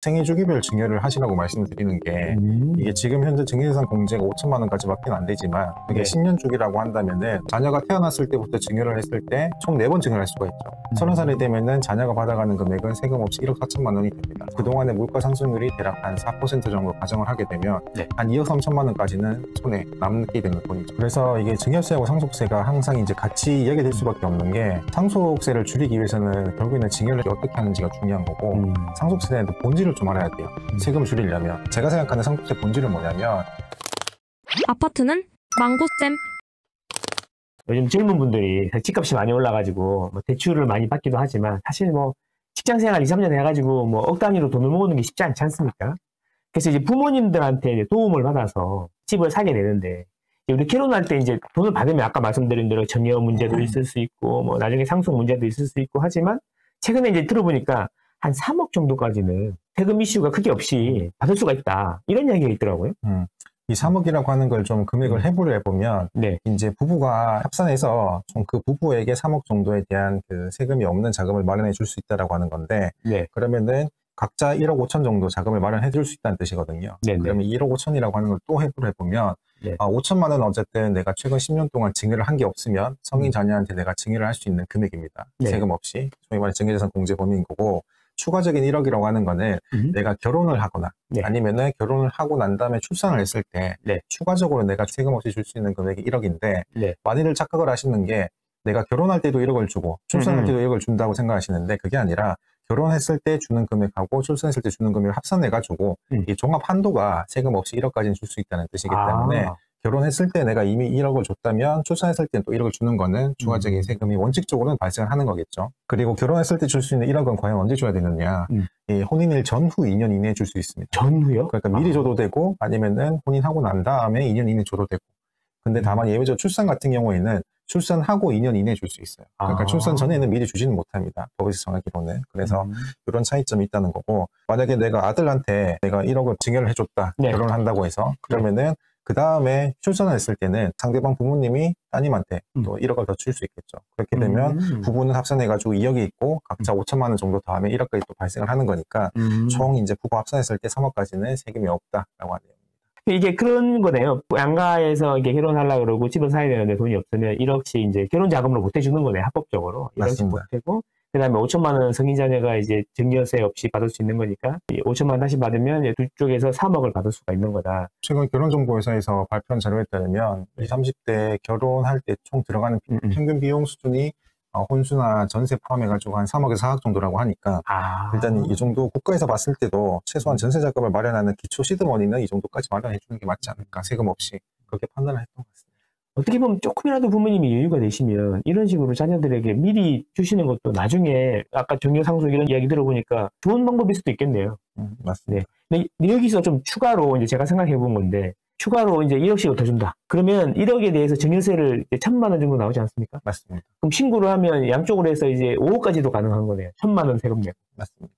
생애 주기별 증여를 하시라고 말씀을 드리는 게 이게 지금 현재 증여재산 공제가 5천만 원까지밖에 안 되지만 그게 네. 10년 주기라고 한다면은 자녀가 태어났을 때부터 증여를 했을 때 총 4번 증여를 할 수가 있죠. 30살이 되면은 자녀가 받아가는 금액은 세금 없이 1억 4천만 원이 됩니다. 그동안의 물가 상승률이 대략 한 4% 정도 가정을 하게 되면 네. 한 2억 3천만 원까지는 손에 남게 되는 돈이죠. 그래서 이게 증여세하고 상속세가 항상 이제 같이 이야기될 수밖에 없는 게 상속세를 줄이기 위해서는 결국에는 증여를 어떻게 하는지가 중요한 거고 상속세는 본질을 좀 알아야 돼요. 세금을 줄이려면. 제가 생각하는 상속세 본질은 뭐냐면 아파트는 망고쌤. 요즘 젊은 분들이 집값이 많이 올라가지고 뭐 대출을 많이 받기도 하지만 사실 뭐 직장생활 2, 3년 해가지고 뭐 억 단위로 돈을 모으는 게 쉽지 않지 않습니까? 그래서 이제 부모님들한테 이제 도움을 받아서 집을 사게 되는데 우리 결혼할 때 이제 돈을 받으면 아까 말씀드린 대로 증여 문제도 있을 수 있고 뭐 나중에 상속 문제도 있을 수 있고 하지만 최근에 이제 들어보니까 한 3억 정도까지는 세금 이슈가 크게 없이 받을 수가 있다. 이런 이야기가 있더라고요. 이 3억이라고 하는 걸 좀 금액을 해부를 해보면 네. 이제 부부가 합산해서 좀 그 부부에게 3억 정도에 대한 그 세금이 없는 자금을 마련해 줄 수 있다라고 하는 건데 네. 그러면은 각자 1억 5천 정도 자금을 마련해 줄 수 있다는 뜻이거든요. 네네. 그러면 1억 5천이라고 하는 걸 또 해부를 해보면 네. 5천만 원은 어쨌든 내가 최근 10년 동안 증여를 한 게 없으면 성인 자녀한테 내가 증여를 할 수 있는 금액입니다. 네. 세금 없이. 소위 말해 증여재산 공제 범위인 거고 추가적인 1억이라고 하는 거는 내가 결혼을 하거나 네. 아니면은 결혼을 하고 난 다음에 출산을 했을 때 네. 추가적으로 내가 세금 없이 줄 수 있는 금액이 1억인데 네. 많이들 착각을 하시는 게 내가 결혼할 때도 1억을 주고 출산할 때도 1억을 준다고 생각하시는데 그게 아니라 결혼했을 때 주는 금액하고 출산했을 때 주는 금액을 합산해가지고 이 종합 한도가 세금 없이 1억까지는 줄 수 있다는 뜻이기 때문에 결혼했을 때 내가 이미 1억을 줬다면 출산했을 때는 또 1억을 주는 거는 추가적인 세금이 원칙적으로는 발생을 하는 거겠죠. 그리고 결혼했을 때 줄 수 있는 1억은 과연 언제 줘야 되느냐. 이 혼인일 전후 2년 이내에 줄 수 있습니다. 전후요? 그러니까 미리 줘도 되고 아니면은 혼인하고 난 다음에 2년 이내에 줘도 되고. 근데 다만 예외적으로 출산 같은 경우에는 출산하고 2년 이내에 줄 수 있어요. 그러니까 출산 전에는 미리 주지는 못합니다. 법에서 정하기로는. 그래서 이런 차이점이 있다는 거고 만약에 내가 아들한테 내가 1억을 증여를 해줬다. 네. 결혼을 한다고 해서 그러면은 그 다음에 출산을 했을 때는 상대방 부모님이 따님한테 또 1억을 더 줄 수 있겠죠. 그렇게 되면 부부는 합산해가지고 2억이 있고 각자 5천만 원 정도 더하면 1억까지 또 발생을 하는 거니까 총 이제 부부 합산했을 때 3억까지는 세금이 없다라고 하네요. 이게 그런 거네요. 양가에서 이게 결혼하려고 그러고 집을 사야 되는데 돈이 없으면 1억씩 이제 결혼 자금으로 보태주는 거네, 합법적으로. 1억씩 맞습니다. 보태고, 그 다음에 5천만 원 성인 자녀가 이제 증여세 없이 받을 수 있는 거니까, 5천만 원 다시 받으면 이제 두 쪽에서 3억을 받을 수가 있는 거다. 최근 결혼정보회사에서 발표한 자료에 따르면 20, 30대 결혼할 때 총 들어가는 평균 비용 수준이 혼수나 전세 포함해가지고 한 3억에서 4억 정도라고 하니까 일단 이 정도 국가에서 봤을 때도 최소한 전세 자금을 마련하는 기초 시드머니는 이 정도까지 마련해 주는 게 맞지 않을까 세금 없이 그렇게 판단을 했던 것 같습니다. 어떻게 보면 조금이라도 부모님이 여유가 되시면 이런 식으로 자녀들에게 미리 주시는 것도 나중에 아까 증여 상속 이런 이야기 들어보니까 좋은 방법일 수도 있겠네요. 맞습니다. 네. 근데 여기서 좀 추가로 이제 제가 생각해 본 건데 추가로 이제 1억씩을 더 준다. 그러면 1억에 대해서 증여세를 1,000만 원 정도 나오지 않습니까? 맞습니다. 그럼 신고를 하면 양쪽으로 해서 이제 5억까지도 가능한 거네요. 1,000만 원 세금 내고. 맞습니다.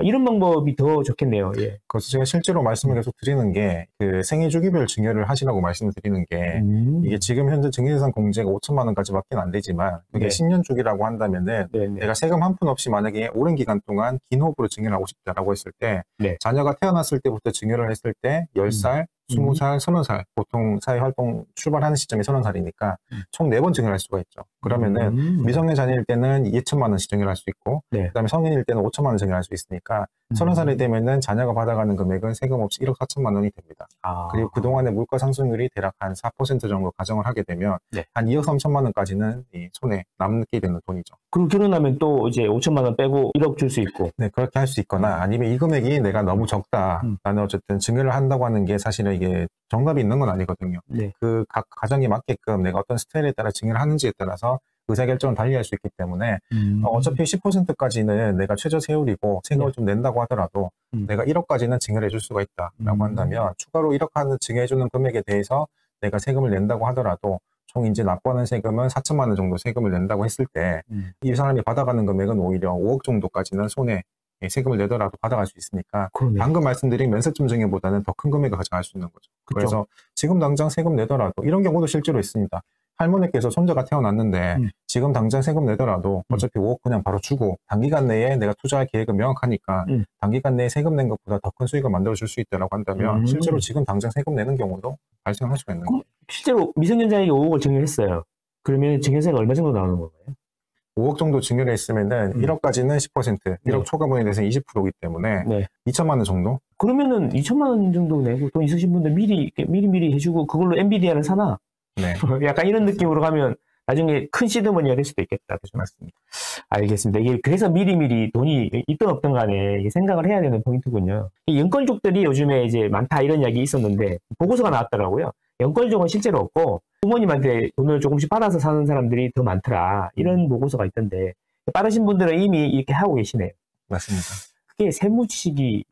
이런 방법이 더 좋겠네요. 예. 그래서 제가 실제로 말씀을 계속 드리는 게 그 생애 주기별 증여를 하시라고 말씀을 드리는 게 이게 지금 현재 증여재산 공제가 5천만 원까지밖에 안 되지만 그게 네. 10년 주기라고 한다면은 내가 세금 한 푼 없이 만약에 오랜 기간 동안 긴 호흡으로 증여를 하고 싶다라고 했을 때 자녀가 태어났을 때부터 증여를 했을 때 10살, 20살, 30살 보통 사회활동 출발하는 시점이 30살이니까 총 4번 증여를 할 수가 있죠. 그러면은 미성년 자녀일 때는 2천만 원씩 증여를 할 수 있고 그다음에 성인일 때는 5천만 원 증여를 할 수 있으니까 30살이 되면은 자녀가 받아가는 금액은 세금 없이 1억 4천만 원이 됩니다. 그리고 그동안의 물가 상승률이 대략 한 4% 정도 가정을 하게 되면 한 2억 3천만 원까지는 이 손에 남게 되는 돈이죠. 그리고 결혼하면 또 이제 5천만 원 빼고 1억 줄 수 있고. 네, 그렇게 할 수 있거나 아니면 이 금액이 내가 너무 적다. 나는 어쨌든 증여를 한다고 하는 게 사실은 이게 정답이 있는 건 아니거든요. 그 각 가정에 맞게끔 내가 어떤 스타일에 따라 증여를 하는지에 따라서 의사결정을 달리할 수 있기 때문에 어차피 10%까지는 내가 최저 세율이고 세금을 좀 낸다고 하더라도 내가 1억까지는 증여를 해줄 수가 있다라고 한다면 추가로 1억 하는 증여해주는 금액에 대해서 내가 세금을 낸다고 하더라도 총 이제 납부하는 세금은 4천만 원 정도 세금을 낸다고 했을 때 이 사람이 받아가는 금액은 오히려 5억 정도까지는 손에 세금을 내더라도 받아갈 수 있으니까 방금 말씀드린 면세점 증여보다는 더 큰 금액을 가져갈 수 있는 거죠. 그래서 지금 당장 세금 내더라도 이런 경우도 실제로 있습니다. 할머니께서 손자가 태어났는데 지금 당장 세금 내더라도 어차피 5억 그냥 바로 주고 단기간 내에 내가 투자할 계획은 명확하니까 단기간 내에 세금 낸 것보다 더 큰 수익을 만들어 줄 수 있다라고 한다면 실제로 지금 당장 세금 내는 경우도 발생할 수가 있는 거예요. 실제로 미성년자에게 5억을 증여했어요. 그러면 증여세가 얼마 정도 나오는 건가요? 5억 정도 증여를 했으면은 1억까지는 10%, 1억 초과분에 대해서 20%이기 때문에 2천만 원 정도? 그러면은 2천만 원 정도 내고 돈 있으신 분들 미리 해주고 그걸로 엔비디아를 사나? 네. 약간 이런 느낌으로 가면 나중에 큰 시드머니가 될 수도 있겠다. 그죠? 맞습니다. 알겠습니다. 이게 그래서 미리 돈이 있든 없든 간에 생각을 해야 되는 포인트군요. 이 연권족들이 요즘에 이제 많다 이런 이야기 있었는데 보고서가 나왔더라고요. 연권족은 실제로 없고 부모님한테 돈을 조금씩 받아서 사는 사람들이 더 많더라. 이런 보고서가 있던데 빠르신 분들은 이미 이렇게 하고 계시네요. 맞습니다. 그게 세무 지식이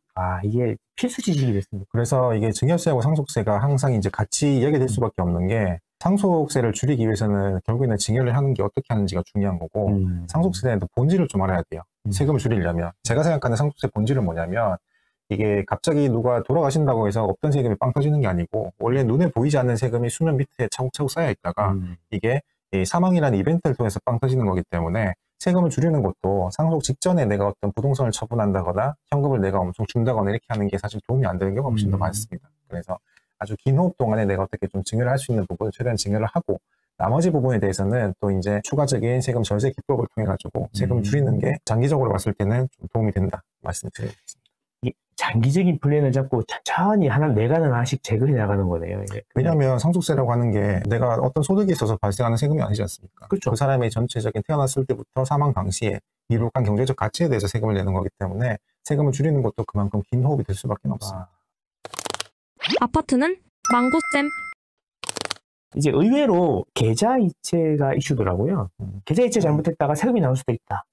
이게 필수 지식이 됐습니다. 그래서 이게 증여세하고 상속세가 항상 이제 같이 이야기될 수밖에 없는 게 상속세를 줄이기 위해서는 결국에는 증여를 하는 게 어떻게 하는지가 중요한 거고 상속세는 또 본질을 좀 알아야 돼요. 세금을 줄이려면. 제가 생각하는 상속세 본질은 뭐냐면 이게 갑자기 누가 돌아가신다고 해서 없던 세금이 빵 터지는 게 아니고 원래 눈에 보이지 않는 세금이 수면 밑에 차곡차곡 쌓여 있다가 이게 이 사망이라는 이벤트를 통해서 빵 터지는 거기 때문에 세금을 줄이는 것도 상속 직전에 내가 어떤 부동산을 처분한다거나 현금을 내가 엄청 준다거나 이렇게 하는 게 사실 도움이 안 되는 경우가 훨씬 더 많습니다. 그래서 아주 긴 호흡 동안에 내가 어떻게 좀 증여를 할 수 있는 부분을 최대한 증여를 하고 나머지 부분에 대해서는 또 이제 추가적인 세금 절세 기법을 통해 가지고 세금을 줄이는 게 장기적으로 봤을 때는 좀 도움이 된다 말씀드리겠습니다. 장기적인 플랜을 잡고 천천히 내가는 하나씩 제거해 나가는 거네요. 왜냐하면 상속세라고 하는 게 내가 어떤 소득이 있어서 발생하는 세금이 아니지 않습니까? 그렇죠. 그 사람의 전체적인 태어났을 때부터 사망 당시에 이룩한 경제적 가치에 대해서 세금을 내는 거기 때문에 세금을 줄이는 것도 그만큼 긴 호흡이 될 수밖에 없습니다. 아파트는 망고쌤. 이제 의외로 계좌이체가 이슈더라고요. 계좌이체 잘못했다가 세금이 나올 수도 있다.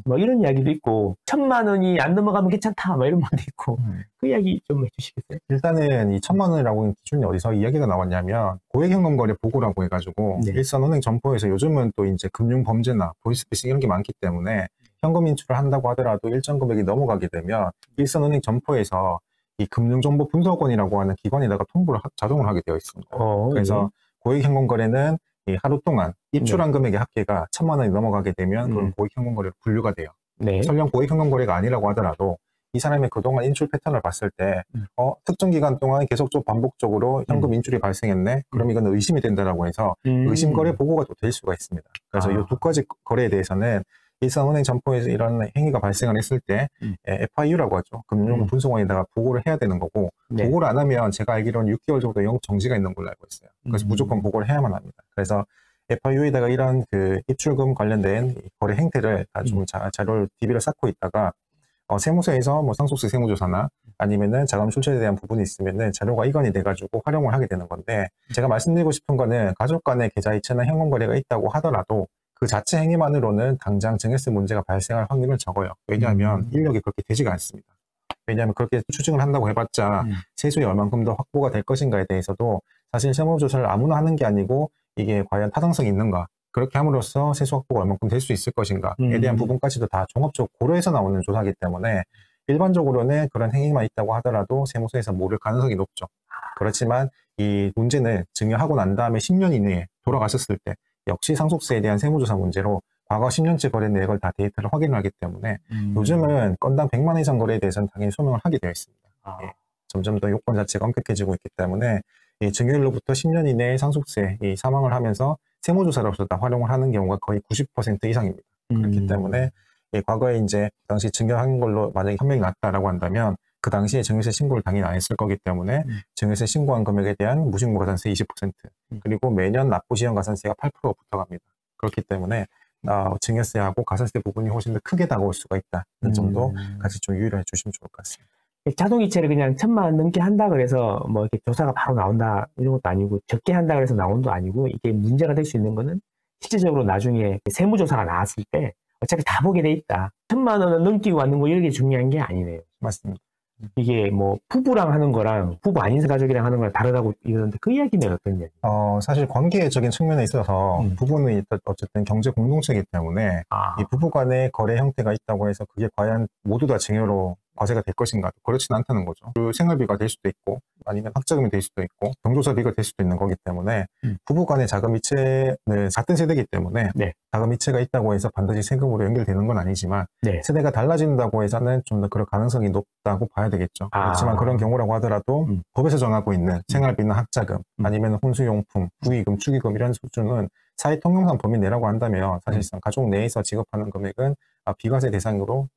뭐 이런 이야기도 있고 1,000만 원이 안 넘어가면 괜찮다. 뭐 이런 말도 있고 그 이야기 좀 해주시겠어요? 일단은 이 1,000만 원이라고 하는 기준이 어디서 이야기가 나왔냐면 고액현금거래 보고라고 해가지고 일선은행 점포에서 요즘은 또 이제 금융범죄나 보이스피싱 이런 게 많기 때문에 현금 인출을 한다고 하더라도 일정 금액이 넘어가게 되면 일선은행 점포에서 이 금융정보분석원이라고 하는 기관에다가 통보를 자동으로 하게 되어 있습니다. 그래서 고액현금거래는 이 하루 동안 입출한 금액의 합계가 1,000만 원이 넘어가게 되면 그건 고액현금거래로 분류가 돼요. 설령 고액현금거래가 아니라고 하더라도 이 사람의 그동안 인출 패턴을 봤을 때 특정 기간 동안 계속적으로 반복적으로 현금 인출이 발생했네? 그럼 이건 의심이 된다라고 해서 의심거래 보고가 또 될 수가 있습니다. 그래서 이 두 가지 거래에 대해서는 일선은행 점포에서 이런 행위가 발생을 했을 때 FIU라고 하죠. 금융분석원에다가 보고를 해야 되는 거고 보고를 안 하면 제가 알기로는 6개월 정도 영업 정지가 있는 걸로 알고 있어요. 그래서 무조건 보고를 해야만 합니다. 그래서 FIU에다가 이런 그 입출금 관련된 거래 행태를 좀 자료를 DB를 쌓고 있다가 세무서에서 뭐 상속세 세무조사나 아니면은 자금 출처에 대한 부분이 있으면은 자료가 이관이 돼가지고 활용을 하게 되는 건데 제가 말씀드리고 싶은 거는 가족 간의 계좌이체나 현금 거래가 있다고 하더라도 그 자체 행위만으로는 당장 증여세 문제가 발생할 확률은 적어요. 왜냐하면 인력이 그렇게 되지가 않습니다. 왜냐하면 그렇게 추징을 한다고 해봤자 세수에 얼만큼 더 확보가 될 것인가에 대해서도 사실 세무조사를 아무나 하는 게 아니고 이게 과연 타당성이 있는가, 그렇게 함으로써 세수 확보가 얼만큼 될 수 있을 것인가에 대한 부분까지도 다 종합적으로 고려해서 나오는 조사이기 때문에 일반적으로는 그런 행위만 있다고 하더라도 세무서에서 모를 가능성이 높죠. 그렇지만 이 문제는 증여하고 난 다음에 10년 이내에 돌아가셨을 때 역시 상속세에 대한 세무조사 문제로 과거 10년째 거래 내역을 다 데이터를 확인을 하기 때문에 요즘은 건당 100만 원 이상 거래에 대해서는 당연히 소명을 하게 되어 있습니다. 점점 더 요건 자체가 엄격해지고 있기 때문에 이 증여일로부터 10년 이내에 상속세 이 사망을 하면서 세무조사로서 다 활용을 하는 경우가 거의 90% 이상입니다. 그렇기 때문에 과거에 이제 당시 증여한 걸로 만약에 한 명이 났다라고 한다면 그 당시에 증여세 신고를 당연히 안 했을 거기 때문에 증여세 신고한 금액에 대한 무신고가산세 20% 그리고 매년 납부시험가산세가 8% 붙어갑니다. 그렇기 때문에 증여세하고 가산세 부분이 훨씬 더 크게 다가올 수가 있다는 점도 같이 좀 유의를 해주시면 좋을 것 같습니다. 자동이체를 그냥 1,000만 원 넘게 한다 그래서 뭐 이렇게 조사가 바로 나온다 이런 것도 아니고 적게 한다 그래서 나온 것도 아니고 이게 문제가 될 수 있는 거는 실질적으로 나중에 세무조사가 나왔을 때 어차피 다 보게 돼 있다. 1,000만 원을 넘기고 왔는 거 이런 게 중요한 게 아니네요. 맞습니다. 이게 뭐 부부랑 하는 거랑 부부 아닌 가족이랑 하는 거랑 다르다고 이러는데 그 이야기는 어떤 이야기? 사실 관계적인 측면에 있어서 부부는 어쨌든 경제 공동체이기 때문에 이 부부 간의 거래 형태가 있다고 해서 그게 과연 모두 다 증여로 과세가 될 것인가? 그렇지는 않다는 거죠. 그 생활비가 될 수도 있고 아니면 학자금이 될 수도 있고 경조사비가 될 수도 있는 거기 때문에 부부 간의 자금 이체는 같은 세대이기 때문에 네. 자금 이체가 있다고 해서 반드시 세금으로 연결되는 건 아니지만 네. 세대가 달라진다고 해서는 좀 더 그럴 가능성이 높다고 봐야 되겠죠. 그렇지만 그런 경우라고 하더라도 법에서 정하고 있는 생활비나 학자금 아니면 혼수용품, 부의금, 축의금 이런 수준은 사회통념상 범위 내라고 한다면 사실상 가족 내에서 지급하는 금액은 비과세 대상으로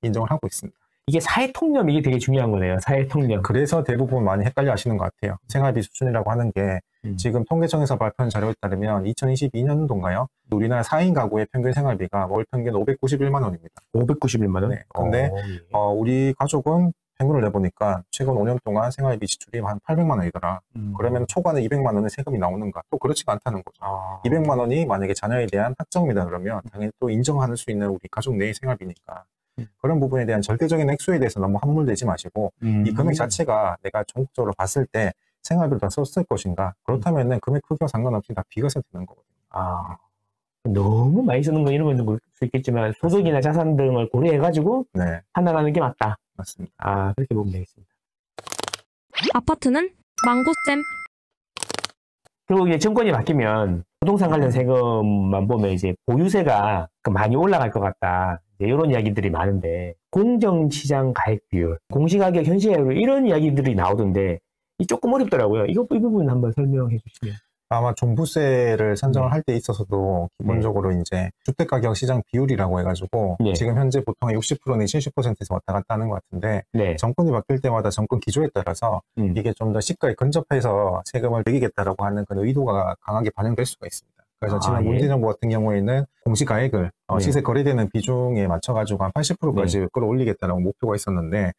인정을 하고 있습니다. 이게 사회통념, 이게 되게 중요한 거네요. 사회통념. 그래서 대부분 많이 헷갈려 하시는 것 같아요. 생활비 수준이라고 하는 게 지금 통계청에서 발표한 자료에 따르면 2022년도인가요? 우리나라 4인 가구의 평균 생활비가 월 평균 591만 원입니다. 591만 원? 네. 근데 우리 가족은 평균을 내보니까 최근 5년 동안 생활비 지출이 한 800만 원이더라. 그러면 초과는 200만 원의 세금이 나오는가? 또 그렇지가 않다는 거죠. 200만 원이 만약에 자녀에 대한 학자금이다 그러면 당연히 또 인정할 수 있는 우리 가족 내의 생활비니까 그런 부분에 대한 절대적인 액수에 대해서 너무 함몰되지 마시고 이 금액 자체가 내가 전국적으로 봤을 때 생활비를 다 썼을 것인가? 그렇다면 금액 크기와 상관없이 다 비과세 되는 거거든요. 너무 많이 쓰는 거 이런 건 볼 수 있겠지만 소득이나 자산 등을 고려해가지고 네. 판단하는 게 맞다. 맞습니다. 그렇게 보면 되겠습니다. 아파트는 망고쌤. 그리고 이제 정권이 바뀌면 부동산 관련 세금만 보면 이제 보유세가 많이 올라갈 것 같다. 이런 이야기들이 많은데 공정시장 가액 비율, 공시가격 현실화율 이런 이야기들이 나오던데 이 조금 어렵더라고요. 이 부분 한번 설명해 주시면. 아마 종부세를 산정을 할 때 있어서도 기본적으로 이제 주택가격 시장 비율이라고 해가지고 지금 현재 보통 60% 내지 70%에서 왔다 갔다 하는 것 같은데 정권이 바뀔 때마다 정권 기조에 따라서 이게 좀 더 시가에 근접해서 세금을 매기겠다라고 하는 그런 의도가 강하게 반영될 수가 있습니다. 그래서 지난 문재인 정부 같은 경우에는 공시가액을 시세 거래되는 비중에 맞춰가지고 한 80%까지 끌어올리겠다라고 목표가 있었는데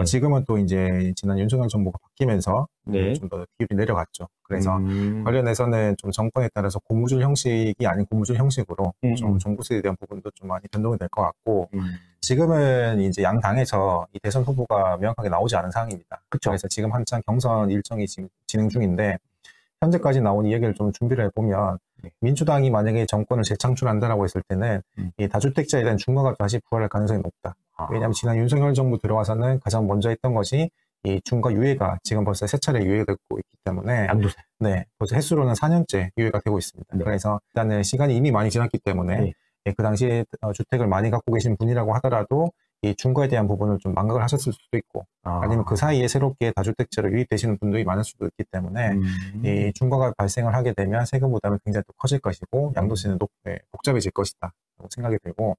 지금은 또 이제 지난 윤석열 정부가 바뀌면서 좀 더 비율이 내려갔죠. 그래서 관련해서는 좀 정권에 따라서 고무줄 형식이 아닌 고무줄 형식으로 좀 종부세에 대한 부분도 좀 많이 변동이 될 것 같고 지금은 이제 양 당에서 이 대선 후보가 명확하게 나오지 않은 상황입니다. 그래서 지금 한창 경선 일정이 지금 진행 중인데 현재까지 나온 이야기를 좀 준비를 해보면 민주당이 만약에 정권을 재창출한다라고 했을 때는 이 다주택자에 대한 중과가 다시 부활할 가능성이 높다. 왜냐하면 지난 윤석열 정부 들어와서는 가장 먼저 했던 것이 이 중과 유예가 지금 벌써 3차례 유예되고 있기 때문에 양도세. 네, 벌써 횟수로는 4년째 유예가 되고 있습니다. 그래서 일단은 시간이 이미 많이 지났기 때문에 그 당시에 주택을 많이 갖고 계신 분이라고 하더라도 이 중과에 대한 부분을 좀 망각을 하셨을 수도 있고 아니면 그 사이에 새롭게 다주택자로 유입되시는 분들이 많을 수도 있기 때문에 이 중과가 발생을 하게 되면 세금 부담이 굉장히 또 커질 것이고 양도세는 복잡해질 것이다 라고 생각이 들고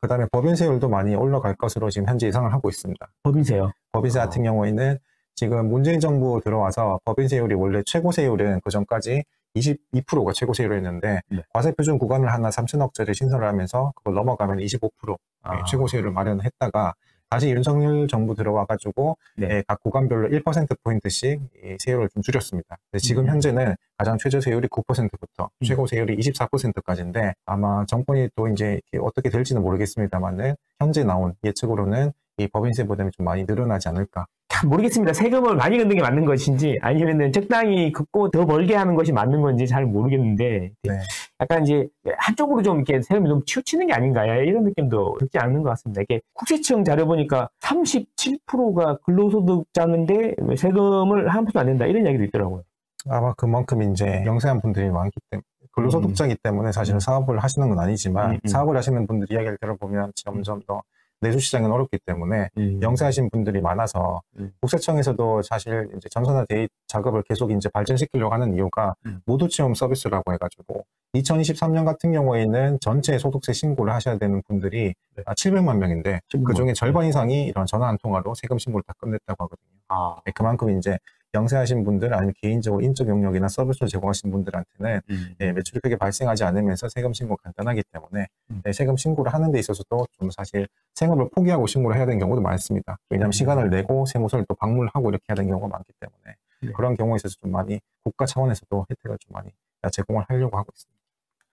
그 다음에 법인세율도 많이 올라갈 것으로 지금 현재 예상을 하고 있습니다. 법인세요? 법인세 같은 경우에는 지금 문재인 정부 들어와서 법인세율이 원래 최고세율은 그 전까지 22%가 최고세율이었는데 과세표준 구간을 하나 3천억짜리 신설을 하면서 그걸 넘어가면 25% 최고세율을 마련했다가 다시 윤석열 정부 들어와가지고 각 구간별로 1%포인트씩 세율을 좀 줄였습니다. 지금 현재는 가장 최저세율이 9%부터 최고세율이 24%까지인데 아마 정권이 또 이제 어떻게 될지는 모르겠습니다만은 현재 나온 예측으로는 이 법인세 부담이 좀 많이 늘어나지 않을까. 모르겠습니다. 세금을 많이 걷는 게 맞는 것인지 아니면 적당히 걷고 더 벌게 하는 것이 맞는 건지 잘 모르겠는데 약간 이제 한쪽으로 좀 이렇게 세금이 좀 치우치는 게 아닌가요? 이런 느낌도 들지 않는 것 같습니다. 이게 국세청 자료 보니까 37%가 근로소득자인데 세금을 한 푼도 안 낸다 이런 이야기도 있더라고요. 아마 그만큼 이제 영세한 분들이 많기 때문에 근로소득자이기 때문에 사실은 사업을 하시는 건 아니지만 사업을 하시는 분들 이야기를 들어보면 점점 더 내수시장은 어렵기 때문에 영세하신 분들이 많아서 국세청에서도 사실 이제 전산화 대입 작업을 계속 이제 발전시키려고 하는 이유가 모두 체험 서비스라고 해가지고 2023년 같은 경우에는 전체 소득세 신고를 하셔야 되는 분들이 700만 명인데 그 중에 절반 이상이 이런 전화 한 통화로 세금 신고를 다 끝냈다고 하거든요. 그만큼 이제 영세하신 분들 아니면 개인적으로 인적 영역이나 서비스를 제공하신 분들한테는 매출이 크게 발생하지 않으면서 세금 신고가 간단하기 때문에 세금 신고를 하는 데 있어서도 좀 사실 생업을 포기하고 신고를 해야 되는 경우도 많습니다. 왜냐하면 시간을 내고 세무서를 또 방문하고 이렇게 해야 되는 경우가 많기 때문에 그런 경우에 있어서 좀 많이 국가 차원에서도 혜택을 좀 많이 제공을 하려고 하고 있습니다.